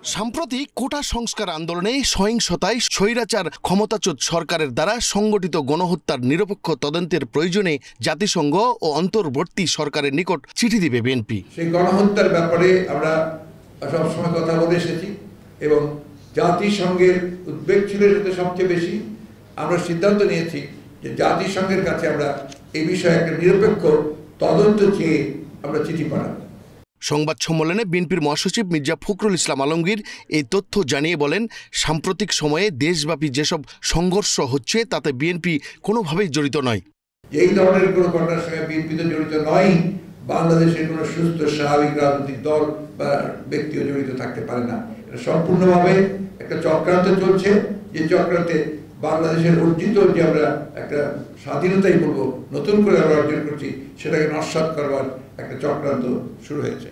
সাম্প্রতিক কোটা সংস্কার আন্দোলনে সহিংসতায় স্বৈরাচার ক্ষমতাচ্যুত সরকারের দ্বারা সংগঠিত গণহত্যার নিরপেক্ষ তদন্তের প্রয়োজনে জাতিসংঘ ও অন্তর্বর্তী সরকারের নিকট চিঠি দিবে বিএনপি। সেই গণহত্যার ব্যাপারে আমরা সবসময় কথা বলে এসেছি এবং জাতিসংঘের উদ্বেগ ছিল সেটা সবচেয়ে বেশি। আমরা সিদ্ধান্ত নিয়েছি যে জাতিসংঘের কাছে আমরা এই বিষয়ে একটা নিরপেক্ষ তদন্ত চেয়ে আমরা চিঠি পাঠাবো। সংবাদ সম্মেলনে বিএনপির মহাসচিব মির্জা ফখরুল ইসলাম আলমগীর এই তথ্য জানিয়ে বলেন, সাম্প্রতিক সময়ে দেশব্যাপী যেসব সংঘর্ষ হচ্ছে তাতে বিএনপি কোনোভাবেই জড়িত নয়। এই ধরনের কোনো ঘটনার সঙ্গে বিএনপি তো জড়িত নয়। বাংলাদেশের কোনো সুস্থ স্বাভাবিক রাজনৈতিক দল বা ব্যক্তিও জড়িত থাকতে পারে না। এটা সম্পূর্ণভাবে একটা চক্রান্ত চলছে, যে চক্রান্তে বাংলাদেশের অর্জিত যে আমরা একটা স্বাধীনতাই বলবো নতুন করে আমরা অর্জন করছি, সেটাকে নস্যাৎ করবার একটা চক্রান্ত শুরু হয়েছে।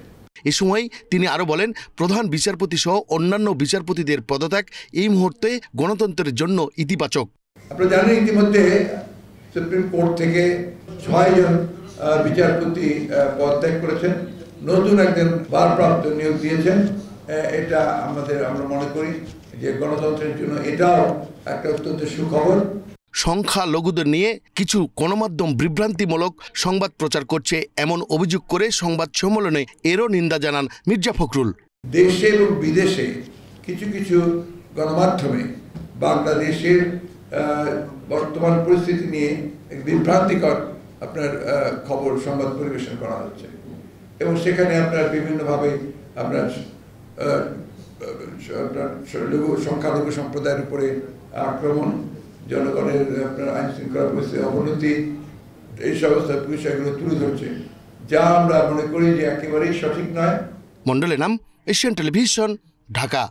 এ সময় তিনি আরো বলেন, প্রধান বিচারপতি সহ অন্যান্য বিচারপতিদের পদত্যাগ এই মুহূর্তে গণতন্ত্রের জন্য ইতিবাচক। আপনারা জানেন ইতিমধ্যে সুপ্রিম কোর্ট থেকে 6 জন বিচারপতি পদত্যাগ করেছেন, নতুন একজন ভারপ্রাপ্ত নিয়োগ দিয়েছেন। এটা আমরা মনে করি যে গণতন্ত্রের জন্য এটাও একটা অত্যন্ত সুখবর। সংখ্যালঘুদের নিয়ে কিছু গণমাধ্যম বিভ্রান্তিমূলক সংবাদ প্রচার করছে এমন অভিযোগ করে সংবাদ সম্মেলনে এরও নিন্দা জানান মির্জা ফখরুল। দেশে এবং বিদেশে কিছু কিছু গণমাধ্যমে বাংলাদেশের বর্তমান পরিস্থিতি নিয়ে বিভ্রান্তিকর আপনার খবর সংবাদ পরিবেশন করা হচ্ছে এবং সেখানে আপনার বিভিন্নভাবে আপনার সংখ্যালঘু সম্প্রদায়ের উপরে আক্রমণ, জনগণের আপনার আইন শৃঙ্খলা পরিস্থিতির অবনতি, এই সমস্ত বিষয়গুলো তুলে ধরছে, যা আমরা মনে করি যে একেবারেই সঠিক নয়। মন্ডলের নাম, এশিয়ান টেলিভিশন, ঢাকা।